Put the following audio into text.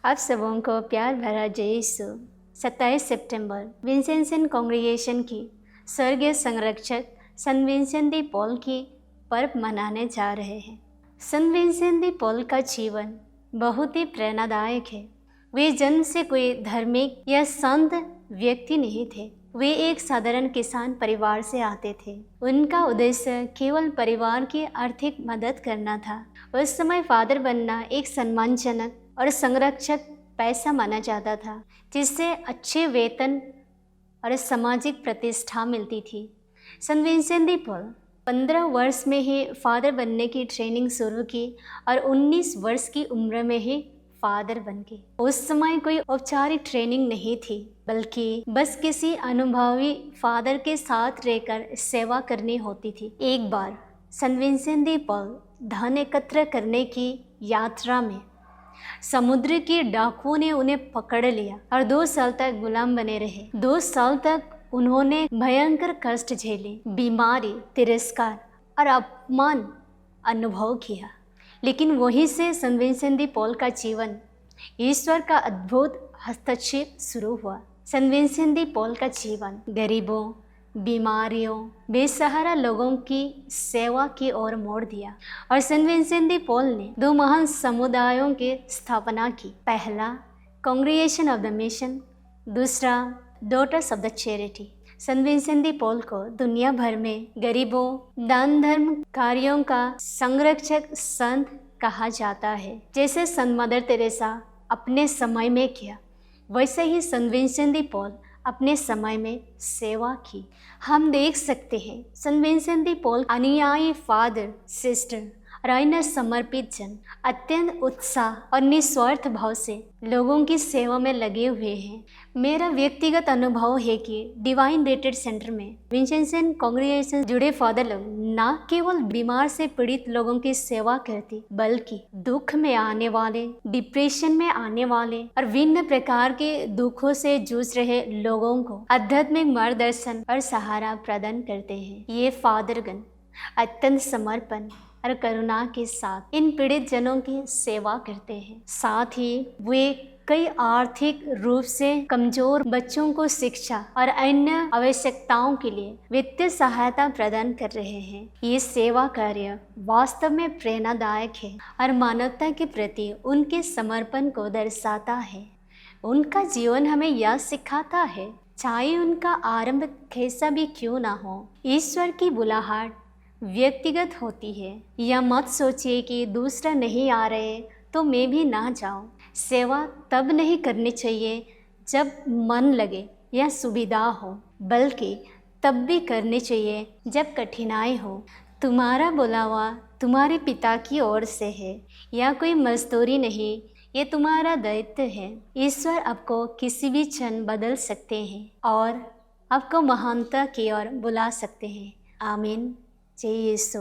आप सबों को प्यार भरा जय यीशु। 27 सितंबर विंसेंट कांग्रेगेशन की स्वर्गीय संरक्षक संत विंसेंट दी पॉल की पर्व मनाने जा रहे हैं। संत विंसेंट दी पॉल का जीवन बहुत ही प्रेरणादायक है। वे जन्म से कोई धार्मिक या संत व्यक्ति नहीं थे। वे एक साधारण किसान परिवार से आते थे। उनका उद्देश्य केवल परिवार की आर्थिक मदद करना था। उस समय फादर बनना एक सम्मानजनक और संरक्षक पैसा माना जाता था, जिससे अच्छे वेतन और सामाजिक प्रतिष्ठा मिलती थी। संत विंसेंट दी पॉल 15 वर्ष में ही फादर बनने की ट्रेनिंग शुरू की और 19 वर्ष की उम्र में ही फादर बन गए। उस समय कोई औपचारिक ट्रेनिंग नहीं थी, बल्कि बस किसी अनुभवी फादर के साथ रहकर सेवा करनी होती थी। एक बार संत विंसेंट दी पॉल धन एकत्र करने की यात्रा में समुद्र के डाकुओं ने उन्हें पकड़ लिया और 2 साल तक गुलाम बने रहे। 2 साल तक उन्होंने भयंकर कष्ट झेले, बीमारी, तिरस्कार और अपमान अनुभव किया। लेकिन वहीं से संत विंसेंट दी पॉल का जीवन ईश्वर का अद्भुत हस्तक्षेप शुरू हुआ। संत विंसेंट दी पॉल का जीवन गरीबों, बीमारियों, बेसहारा लोगों की सेवा की ओर मोड़ दिया और संत विंसेंट दी पॉल ने 2 महान समुदायों की स्थापना की। पहला, कांग्रेगेशन ऑफ द मिशन, दूसरा, daughters of the charity. Sant Vincent the Paul को दुनिया भर में गरीबों, दान धर्म कार्यों का संरक्षक संत कहा जाता है। जैसे संत मदर तेरेसा अपने समय में किया, वैसे ही संत विंसेंट दी पॉल अपने समय में सेवा की। हम देख सकते हैं संत विंसेंट दी पॉल अनुयायी फादर, सिस्टर और अन्य समर्पित जन अत्यंत उत्साह और निस्वार्थ भाव से लोगों की सेवा में लगे हुए हैं। मेरा व्यक्तिगत अनुभव है कि डिवाइन रिट्रीट सेंटर में विंसेंट कांग्रेगेशन जुड़े फादर लोग न केवल बीमार से पीड़ित लोगों की सेवा करती, बल्कि दुख में आने वाले, डिप्रेशन में आने वाले और विभिन्न प्रकार के दुखों से जूझ रहे लोगों को आध्यात्मिक मार्गदर्शन और सहारा प्रदान करते हैं। ये फादरगण अत्यंत समर्पण और करुणा के साथ इन पीड़ित जनों की सेवा करते हैं। साथ ही वे कई आर्थिक रूप से कमजोर बच्चों को शिक्षा और अन्य आवश्यकताओं के लिए वित्तीय सहायता प्रदान कर रहे हैं। ये सेवा कार्य वास्तव में प्रेरणादायक है और मानवता के प्रति उनके समर्पण को दर्शाता है। उनका जीवन हमें यह सिखाता है, चाहे उनका आरंभ कैसा भी क्यों ना हो, ईश्वर की बुलाहट व्यक्तिगत होती है। यह मत सोचिए कि दूसरा नहीं आ रहे तो मैं भी ना जाऊं। सेवा तब नहीं करनी चाहिए जब मन लगे या सुविधा हो, बल्कि तब भी करनी चाहिए जब कठिनाई हो। तुम्हारा बुलावा तुम्हारे पिता की ओर से है, या कोई मजदूरी नहीं, ये तुम्हारा दायित्व है। ईश्वर आपको किसी भी क्षण बदल सकते हैं और आपको महानता की ओर बुला सकते हैं। आमीन। जय यीशु।